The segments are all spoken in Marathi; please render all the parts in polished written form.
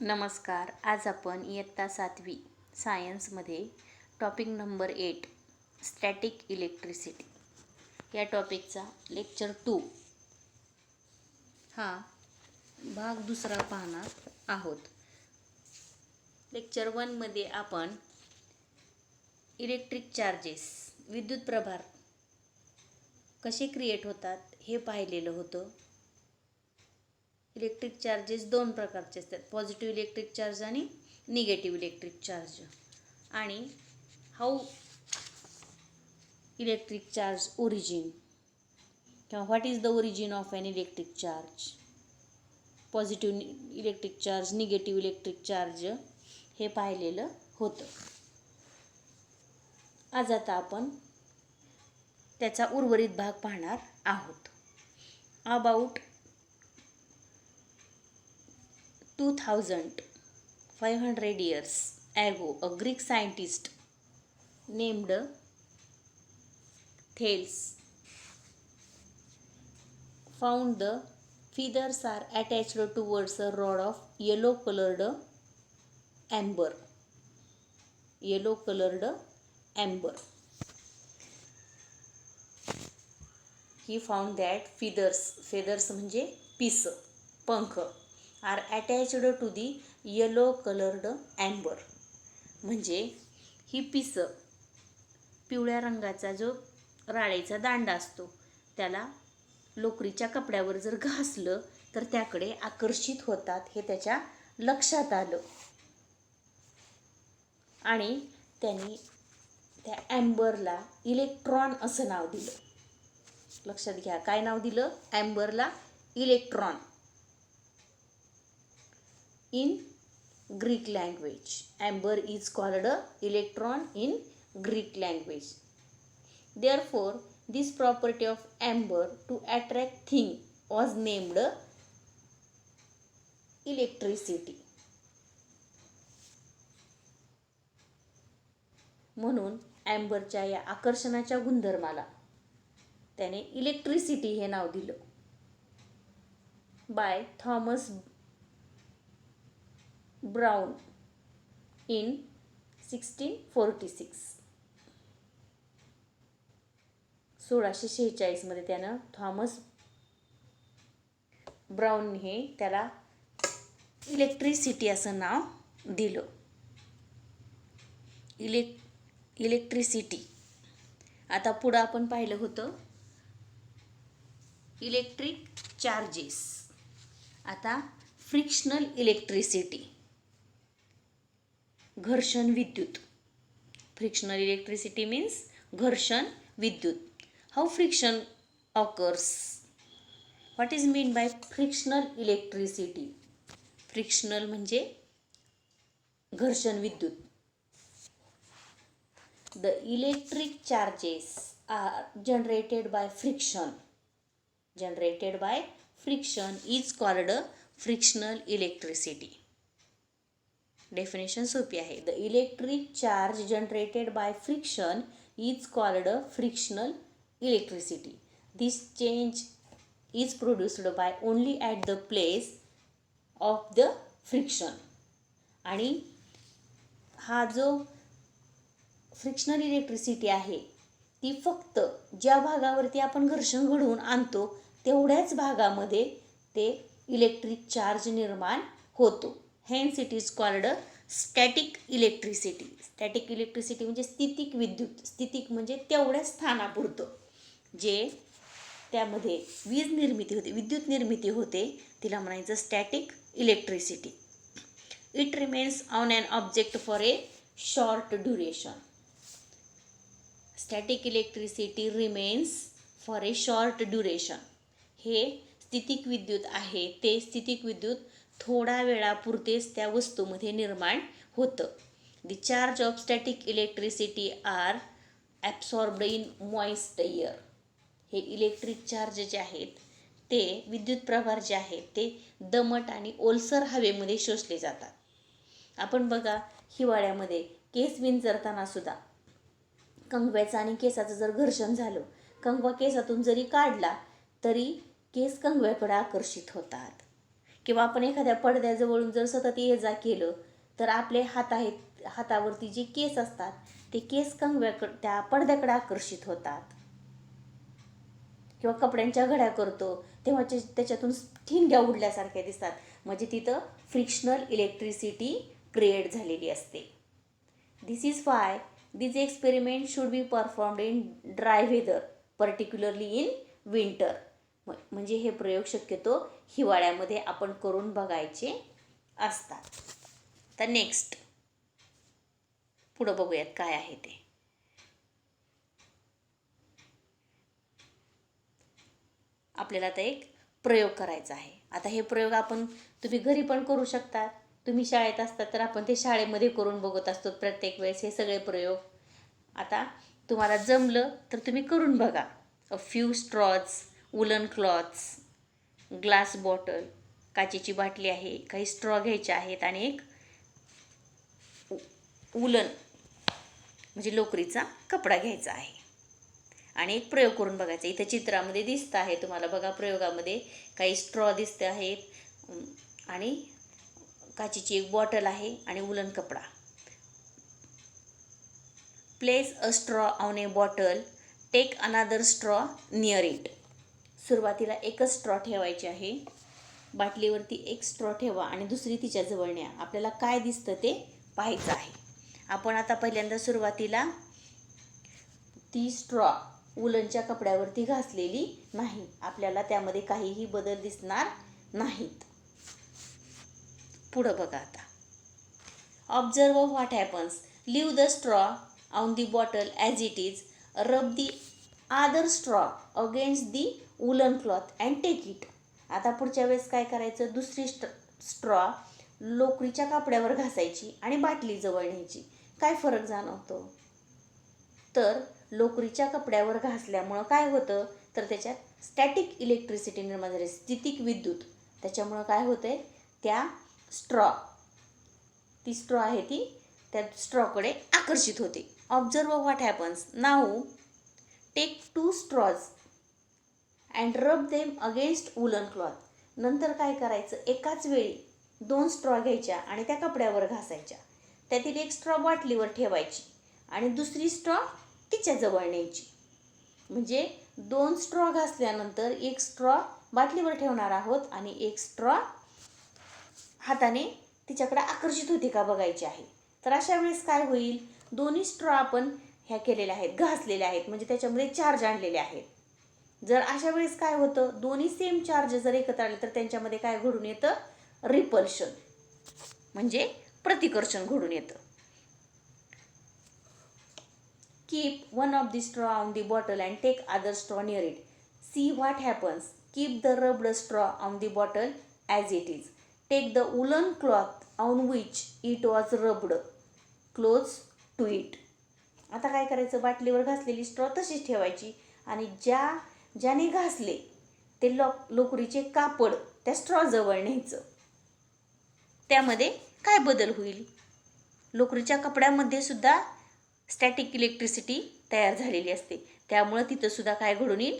नमस्कार. आज आपण इयत्ता 7वी सायन्समध्ये टॉपिक नंबर 8 स्टॅटिक इलेक्ट्रिसिटी या टॉपिकचा लेक्चर 2 हा भाग दुसरा पाहणार आहोत. लेक्चर 1 मध्ये आपण इलेक्ट्रिक चार्जेस विद्युत प्रभार कसे क्रिएट होतात हे पाहिलेलं होतं. इलेक्ट्रिक चार्जेस दोन प्रकारचे असतात, पॉझिटिव्ह इलेक्ट्रिक चार्ज आणि निगेटिव्ह इलेक्ट्रिक चार्ज. आणि हाऊ इलेक्ट्रिक चार्ज ओरिजिन किंवा what is the origin of an electric charge, positive electric charge, negative electric charge हे पाहिलेलं होतं. आज आता आपण त्याचा उर्वरित भाग पाहणार आहोत. About 2500 years ago, a Greek scientist named Thales found the feathers are attached towards a rod of yellow colored amber. He found that feathers म्हणजे पिस, पंख, are attached to the yellow colored amber. म्हणजे ही पिस पिवळ्या रंगाचा जो राळेचा दांडा असतो त्याला लोकरीच्या कपड्यावर जर घासलं तर त्याकडे आकर्षित होतात हे त्याच्या लक्षात आलं. आणि त्यांनी त्या ॲम्बरला इलेक्ट्रॉन असं नाव दिलं. लक्षात घ्या, काय नाव दिलं? ॲम्बरला electron. In Greek language, amber is called electron in Greek language. Therefore, this property of amber to attract thing was named electricity. म्हणून ॲम्बरच्या या आकर्षणाच्या गुणधर्माला त्याने इलेक्ट्रिसिटी हे नाव दिलं. By Thomas brown in 1646. 1646 मध्ये त्यानं थॉमस ब्राउन हे त्याला इलेक्ट्रिसिटी असं नाव दिलं. इलेक्ट्रिसिटी. आता पुढं आपण पाहिलं होतं इलेक्ट्रिक चार्जेस. आता फ्रिक्शनल इलेक्ट्रिसिटी, घर्षण विद्युत. फ्रिक्शनल इलेक्ट्रिसिटी मीन्स घर्षण विद्युत. How friction occurs, what is mean by frictional electricity. Frictional म्हणजे घर्षण विद्युत. The electric charges are generated by friction. Is called frictional electricity. Definition सोपी आहे. The electric charge generated by friction is called frictional electricity. This change is produced by only at the place of the friction. आणि हा जो फ्रिक्शनल इलेक्ट्रिसिटी आहे ती फक्त ज्या भागावरती आपण घर्षण घडवून आणतो तेवढ्याच भागामध्ये ते इलेक्ट्रिक चार्ज निर्माण होतो. Hence it is called static electricity. Static electricity म्हणजे स्थितिक विद्युत. स्थितिक म्हणजे तेवढ्या स्थानापुरतं जे त्यामध्ये वीज निर्मिती होते, विद्युत निर्मिती होते, तिला म्हणायचं static electricity. It remains on an object for a short duration. Static electricity remains for a short duration. हे स्थितिक विद्युत आहे, ते स्थितिक विद्युत थोडा वेळापुरतेच त्या वस्तूमध्ये निर्माण होतं. The charge of static electricity are absorbed in moist air. हे इलेक्ट्रिक चार्ज जे आहेत ते विद्युत प्रभार जे आहेत ते दमट आणि ओलसर हवेमध्ये शोषले जातात. आपण बघा, हिवाळ्यामध्ये केस विंचरताना सुद्धा कंगव्याचं आणि केसाचं जर घर्षण झालं, कंगवा केसातून जरी काढला तरी केस कंगव्याकडे आकर्षित होतात. किंवा आपण एखाद्या पडद्याजवळून जर सतत ये जा केलं तर आपले हात आहेत, हातावरती जे केस असतात ते केस कंगव्याकडे, त्या पडद्याकडे आकर्षित होतात. किंवा कपड्यांच्या घड्या करतो तेव्हा त्याच्यातून ठिणग्या उडल्यासारख्या दिसतात, म्हणजे तिथं फ्रिक्शनल इलेक्ट्रिसिटी क्रिएट झालेली असते. This is why this experiment should be performed in dry weather, particularly in winter. म्हणजे हे प्रयोग शक्यतो हिवाळ्यामध्ये आपण करून बघायचे असतात. तर नेक्स्ट पुढं बघूयात काय आहे ते. आपल्याला आता एक प्रयोग करायचा आहे. आता हे प्रयोग तुम्ही घरी पण करू शकता. तुम्ही शाळेत असतात तर आपण ते शाळेमध्ये करून बघत असतो प्रत्येक वेळेस हे सगळे प्रयोग. आता तुम्हाला जमलं तर तुम्ही करून बघा. A few straws, woollen clothes, glass bottle, काचेची बाटली आहे, काही स्ट्रॉ घ्यायचे आहेत आणि एक वुलन म्हणजे लोकरीचा कपडा घ्यायचा आहे आणि एक प्रयोग करून बघायचा. इथं चित्रामध्ये दिसतं आहे तुम्हाला बघा, प्रयोगामध्ये काही स्ट्रॉ दिसते आहेत आणि काचेची एक बॉटल आहे आणि वुलन कपडा. Place a straw on a bottle, take another straw near it. सुरुवातीला एकच स्ट्रॉ ठेवायची आहे, बाटलीवरती एक स्ट्रॉ ठेवा आणि दुसरी तिच्या जवळ न्या. आपल्याला काय दिसतं ते पाहायचं आहे. आपण आता पहिल्यांदा सुरुवातीला ती स्ट्रॉ वुलनच्या कपड्यावरती घासलेली नाही, आपल्याला त्यामध्ये काहीही बदल दिसणार नाहीत. पुढं बघा आता. Observe what happens. Leave the straw on the bottle as it is. Rub the other straw against the woollen cloth and take it. आता पुढच्या वेळेस काय करायचं, दुसरी स्ट्रॉ लोकरीच्या कापड्यावर घासायची आणि बाटली जवळ न्यायची. काय फरक जाणवतो, तर लोकरीच्या कपड्यावर घासल्यामुळं काय होतं, तर त्याच्यात स्टॅटिक इलेक्ट्रिसिटी निर्माण झाली, स्थितिक विद्युत. त्याच्यामुळं काय होतंय, त्या ती स्ट्रॉ आहे ती त्या स्ट्रॉकडे आकर्षित होते. Observe what happens. Now take 2 straws and rub them against woollen cloth. नंतर काय करायचं, एकाच वेळी 2 स्ट्रॉ घ्यायच्या आणि त्या कपड्यावर घासायच्या. त्यातील एक स्ट्रॉ बाटलीवर ठेवायची आणि दुसरी स्ट्रॉ तिच्या जवळ न्यायची. म्हणजे 2 स्ट्रॉ घासल्यानंतर एक स्ट्रॉ बाटलीवर ठेवणार आहोत आणि एक स्ट्रॉ हाताने तिच्याकडे आकर्षित होते का बघायची आहे. तर अशा वेळेस काय होईल, दोन्ही स्ट्रॉ आपण ह्या केलेल्या आहेत, घासलेल्या आहेत, म्हणजे त्याच्यामध्ये चार्ज आणलेले आहेत. जर अशा वेळेस काय होतं, दोन्ही सेम चार्ज जर एकत्र आले तर त्यांच्यामध्ये काय घडून येतं, रिपल्शन म्हणजे प्रतिकर्षण घडून येतं. Keep one of the straw on the bottle and take other straw near it. See what happens. Keep the rubbed straw on the bottle as it is. Take the woollen cloth on which it was rubbed close to it. आता काय करायचं, बाटलीवर घासलेली स्ट्रॉ तशीच ठेवायची आणि ज्याने घासले ते लोकरीचे कापड त्या स्ट्रॉ जवळ न्यायचं. त्यामध्ये काय बदल होईल, लोकरीच्या कपड्यामध्ये सुद्धा स्टॅटिक इलेक्ट्रिसिटी तयार झालेली असते, त्यामुळं तिथं सुद्धा काय घडून येईल,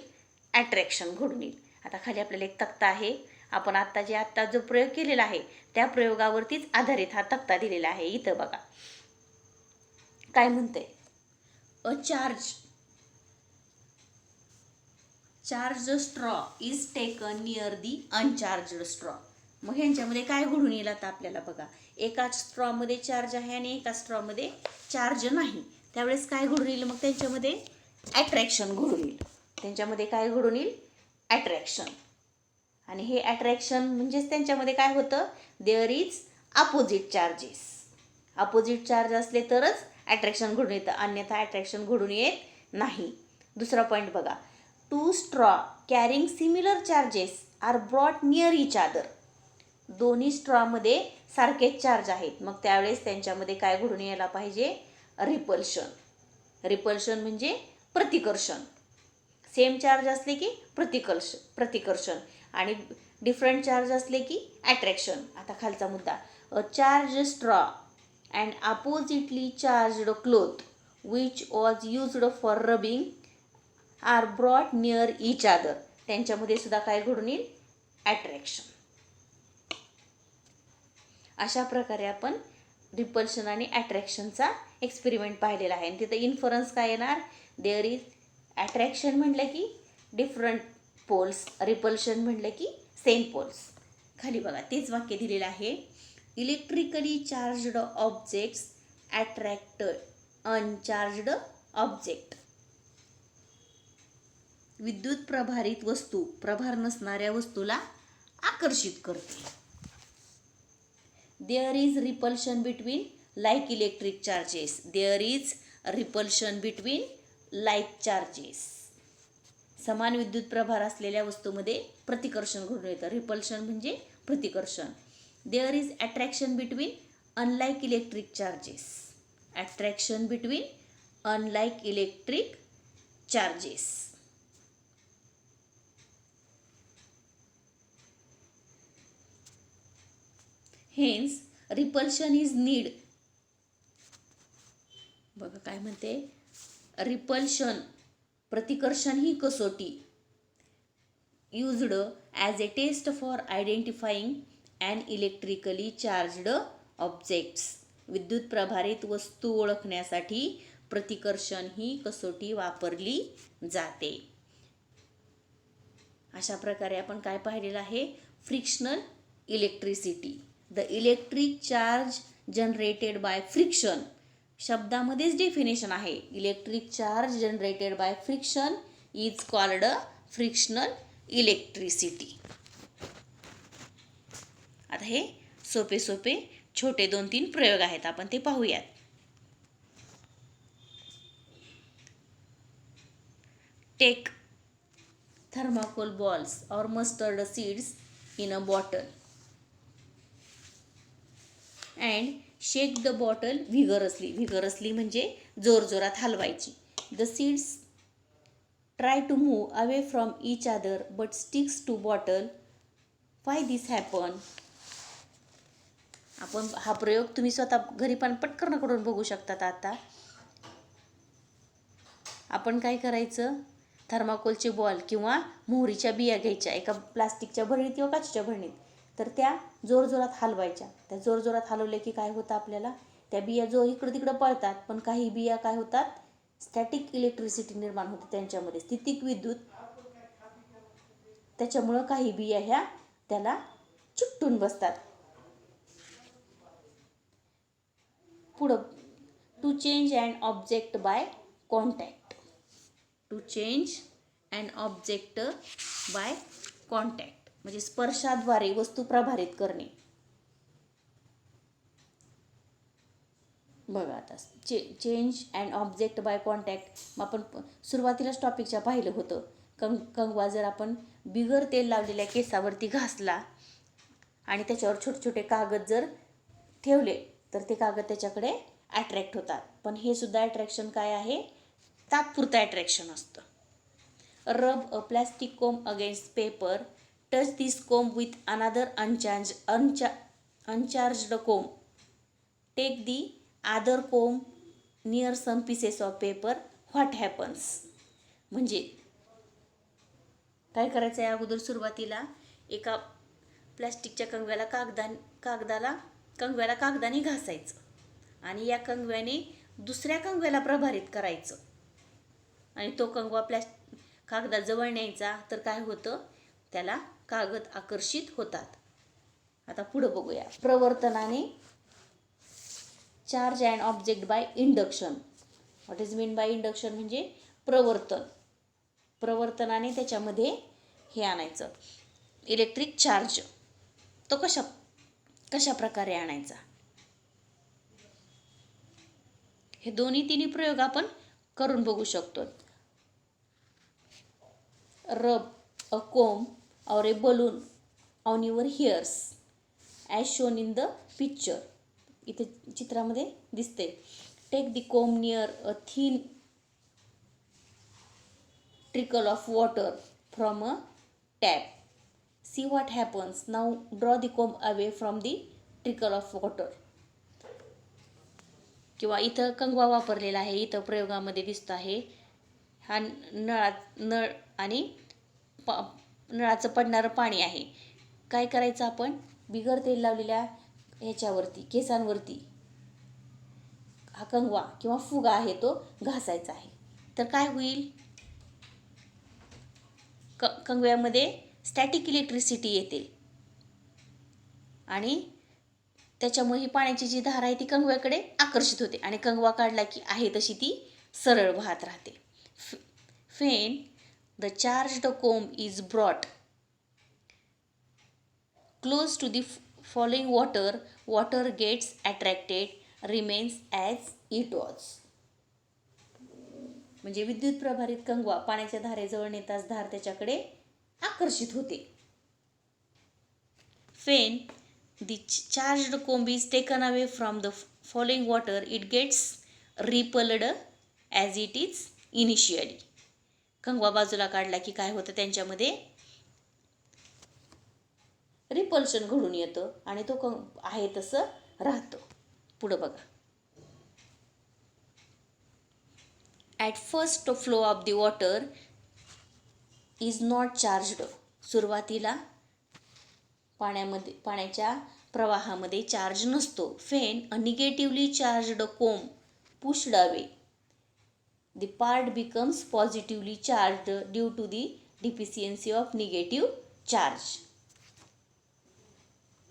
अट्रॅक्शन घडून येईल. आता खाली आपल्याला एक तक्ता आहे, आपण आत्ता जो प्रयोग केलेला आहे त्या प्रयोगावरतीच आधारित हा तक्ता दिलेला आहे. इथं बघा काय म्हणतंय, अ charge straw is taken near the uncharged straw. मग ह्यांच्यामध्ये काय घडून येईल आता आपल्याला बघा, एका स्ट्रॉमध्ये चार्ज आहे आणि एका स्ट्रॉमध्ये चार्ज नाही. त्यावेळेस काय घडून येईल, मग त्यांच्यामध्ये अट्रॅक्शन घडून येईल. त्यांच्यामध्ये काय घडून येईल, अट्रॅक्शन. आणि हे अट्रॅक्शन म्हणजेच त्यांच्यामध्ये काय होतं, there is opposite charges. Opposite charge असले तरच अट्रॅक्शन घडून येतं, अन्यथा अट्रॅक्शन घडून येत नाही. दुसरा पॉईंट बघा, 2 straw carrying similar charges are brought near each other. दोन्ही स्ट्रॉमध्ये सारखेच चार्ज आहेत, मग त्यावेळेस त्यांच्यामध्ये काय घडून यायला पाहिजे, रिपल्शन. रिपल्शन म्हणजे प्रतिकर्षण. सेम चार्ज असले की प्रतिकर्षण आणि डिफरंट चार्ज असले की अट्रॅक्शन. आता खालचा मुद्दा, a charge straw and oppositely charged cloth which was used for rubbing are brought near each other. त्यांच्यामध्ये सुद्धा काय घडून येईल, अट्रॅक्शन. अशा प्रकारे आपण रिपल्शन आणि अट्रॅक्शनचा एक्सपेरिमेंट पाहिलेला आहे. आणि तिथं इन्फरन्स काय येणार, देअर इज अट्रॅक्शन म्हटलं की डिफरंट पोल्स, रिपल्शन म्हटलं की सेम पोल्स. खाली बघा तेच वाक्य दिलेलं आहे, electrically charged objects attract uncharged object. विद्युत प्रभारित वस्तू प्रभार नसणाऱ्या वस्तूला आकर्षित करते. There is repulsion between like electric charges. There is repulsion between like charges. समान विद्युत प्रभार असलेल्या वस्तूमध्ये प्रतिकर्षण घडून येतं. रिपल्शन म्हणजे प्रतिकर्षण. There is attraction between unlike electric charges. Attraction between unlike electric charges. Hence repulsion is need. बघा काय म्हणते, रिपल्शन प्रतिकर्षण ही कसोटी used as a test for identifying and electrically charged objects. विद्युत प्रभारित वस्तू ओळखण्यासाठी प्रतिकर्षण ही कसोटी वापरली जाते. अशा प्रकारे आपण काय पाहिलेलं आहे, frictional electricity. The electric charge generated by friction. शब्दामध्येच डेफिनेशन आहे, electric charge generated by friction is called frictional electricity. आता हे सोपे सोपे छोटे 2-3 प्रयोग आहेत, आपण ते पाहूयात. Take thermocol balls or mustard seeds in a bottle and shake the bottle vigorously. vigorously म्हणजे जोरजोरात हलवायची. The seeds try to move away from each other but sticks to bottle. Why this happen? आपण हा प्रयोग तुम्ही स्वतः घरी पण पटकन करून बघू शकतात. आता आपण काय करायचं, थर्माकोलचे बॉल किंवा मोहरीच्या बिया घ्यायच्या एका प्लास्टिकच्या भरणीत किंवा काचेच्या भरणीत, तर त्या जोरजोरात हलवायच्या. त्या जोरजोरात हलवले की काय होतं, आपल्याला त्या बिया जो इकडं तिकडं पळतात, पण काही बिया काय होतात, स्टॅटिक इलेक्ट्रिसिटी निर्माण होते त्यांच्यामध्ये, स्थितिक विद्युत. त्याच्यामुळं काही बिया ह्या त्याला चिकटून बसतात. पुढं, to change and object by contact. To change and object by contact म्हणजे स्पर्शाद्वारे वस्तू प्रभारित करणे. बघा आता change and object by contact. मग आपण सुरुवातीलाच टॉपिकच्या पाहिलं होतं, कंगवा जर आपण बिगर तेल लावलेल्या केसावरती घासला आणि त्याच्यावर छोटे छोटे कागद जर ठेवले तर ते कागद त्याच्याकडे अट्रॅक्ट होतात. पण हे सुद्धा अट्रॅक्शन काय आहे, तात्पुरतं अट्रॅक्शन असतं. Rub a plastic comb against paper. Touch this comb with another uncharged comb. Take the other comb near some pieces of paper. What happens. म्हणजे काय करायचं आहे, अगोदर सुरुवातीला एका प्लॅस्टिकच्या कंगव्याला कागदाने घासायचं आणि या कंगव्याने दुसऱ्या कंगव्याला प्रभारित करायचं आणि तो कंगवा कागदाजवळ न्यायचा, तर काय होतं, त्याला कागद आकर्षित होतात. आता पुढं बघूया, प्रवर्तनाने. Charge and object by induction. What is mean by induction म्हणजे प्रवर्तन. प्रवर्तनाने त्याच्यामध्ये हे आणायचं, इलेक्ट्रिक चार्ज. तो कशा प्रकारे आणायचा, हे दोन्ही तिन्ही प्रयोग आपण करून बघू शकतो. रब अ comb or a balloon on your hairs as shown in the picture. इथे चित्रामध्ये दिसते. Take the comb near a thin trickle of water from a tap. See what happens. Now draw the comb away from the trickle of water. किंवा इथं कंगवा वापरलेला आहे, इथं प्रयोगामध्ये दिसत आहे. हा नळ आणि नळाचं पडणारं पाणी आहे. काय करायचं, आपण बिगर तेल लावलेल्या ह्याच्यावरती केसांवरती हा कंगवा किंवा फुगा आहे तो घासायचा आहे. तर काय होईल, कंगव्यामध्ये स्टॅटिक इलेक्ट्रिसिटी येते आणि त्याच्यामुळे ही पाण्याची जी धार आहे ती कंगव्याकडे आकर्षित होते आणि कंगवा काढला की आहे तशी ती सरळ वाहत राहते. When the charged comb is brought close to the falling water, water gets attracted, remains as it was. म्हणजे विद्युत प्रभारित कंगवा पाण्याच्या धारेजवळ नेताच धार त्याच्याकडे आकर्षित होते. When the charged comb is taken away from the falling water, it gets repelled as it is initially. कंगवा बाजूला काढला की काय होतं, त्यांच्यामध्ये रिपल्शन घडून येतं आणि तो आहे तसं राहतो. पुढं बघा. At first flow of the water is not charged. सुरुवातीला पाण्याच्या प्रवाहामध्ये चार्ज नसतो. When a negatively charged comb pushed away, the part becomes positively charged due to the deficiency of negative charge.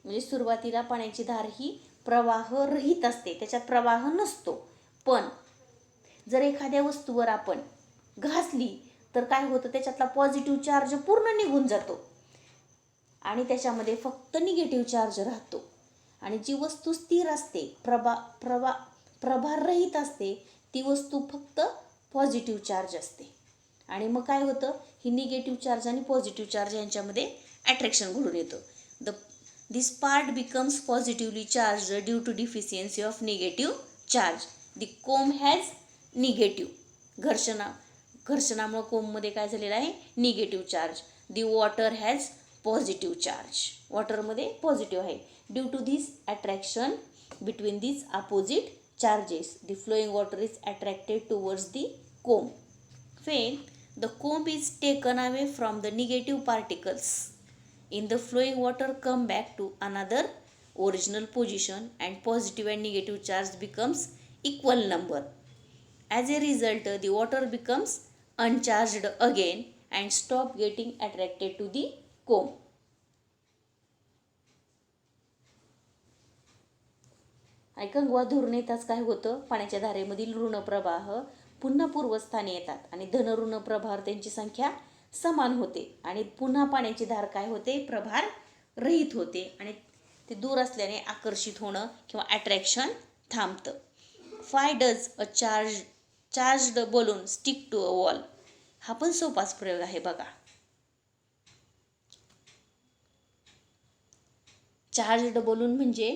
म्हणजे सुरुवातीला पाण्याची धार ही प्रवाहरहित असते, त्याच्यात प्रवाह नसतो. पण जर एखाद्या वस्तूवर आपण घासली तर काय होतं, त्याच्यातला पॉझिटिव्ह चार्ज पूर्ण निघून जातो आणि त्याच्यामध्ये फक्त निगेटिव्ह चार्ज राहतो. आणि जी वस्तू स्थिर असते, प्रभाररहित असते, ती वस्तू फक्त पॉझिटिव्ह चार्ज असते. आणि मग काय होतं, ही निगेटिव्ह चार्ज आणि पॉझिटिव्ह चार्ज यांच्यामध्ये अट्रॅक्शन घडून येतं. This part becomes positively charged due to deficiency of negative charge. The comb has negative. घर्षणामुळे कोंबमध्ये काय झालेलं आहे, negative charge. The water has positive charge. वॉटरमध्ये पॉझिटिव्ह आहे. Due to this attraction between these opposite charges, the flowing water is attracted towards the comb. When the comb is taken away from the negative particles in the flowing water come back to another original position and positive and negative charge becomes equal number. As a result, the water becomes uncharged again and stop getting attracted to the comb. आणि कंगवा धरून येताच काय होतं, पाण्याच्या धारेमधील ऋण प्रवाह पुन्हा पूर्वस्थानी येतात आणि धन ऋण प्रभार त्यांची संख्या समान होते आणि पुन्हा पाण्याची धार काय होते, प्रभार रहित होते आणि ते दूर असल्याने आकर्षित होणं किंवा attraction थांबतं. Why does a charged balloon stick to a wall? हा पण सोपाच प्रयोग आहे बघा. चार्जड बलून म्हणजे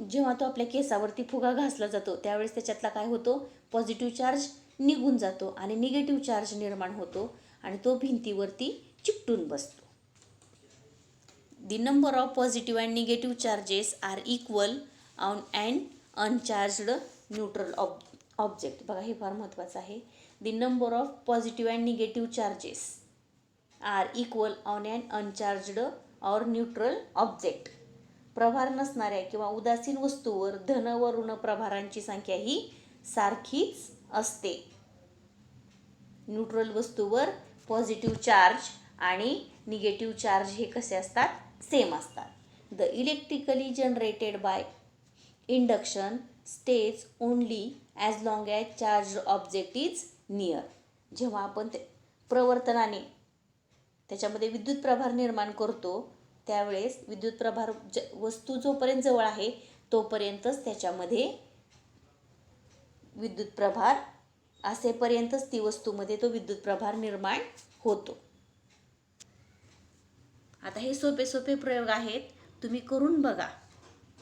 जेव्हा तो आपल्या केसावरती फुगा घासला जातो त्यावेळेस त्याच्यातला काय होतो, पॉझिटिव्ह चार्ज निघून जातो आणि निगेटिव्ह चार्ज निर्माण होतो आणि तो भिंतीवरती चिकटून बसतो. The number of positive and negative charges are equal on an uncharged neutral object. बघा हे फार महत्त्वाचं आहे. The number of positive and negative charges are equal on an uncharged or neutral object. प्रभार नसणाऱ्या किंवा उदासीन वस्तूवर धन व ऋण प्रभारांची संख्या ही सारखीच असते. न्यूट्रल वस्तूवर पॉझिटिव्ह चार्ज आणि निगेटिव्ह चार्ज हे कसे असतात, सेम असतात. The electrically generated by induction stage only as long as charge object is near. जेव्हा आपण प्रवर्तनाने त्याच्यामध्ये विद्युत प्रभार निर्माण करतो त्यावेळेस विद्युत प्रभार वस्तू जोपर्यंत जवळ आहे तोपर्यंतच त्याच्यामध्ये विद्युत प्रभार असेपर्यंतच ती वस्तूमध्ये तो विद्युत प्रभार निर्माण होतो. आता हे सोपे सोपे प्रयोग आहेत, तुम्ही करून बघा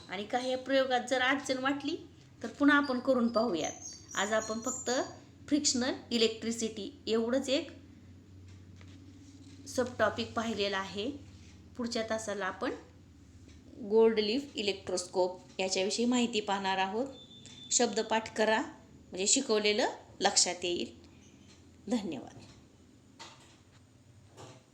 आणि काही प्रयोगात जर अडचण वाटली तर पुन्हा आपण करून पाहूयात. आज आपण फक्त फ्रिक्शनल इलेक्ट्रिसिटी एवढंच एक सब टॉपिक पाहिलेला आहे. पुढच्या तासाला आपण गोल्ड लीफ इलेक्ट्रोस्कोप याच्याविषयी माहिती पाहणार आहोत. शब्दपाठ करा म्हणजे शिकवलेलं लक्षात येईल. धन्यवाद.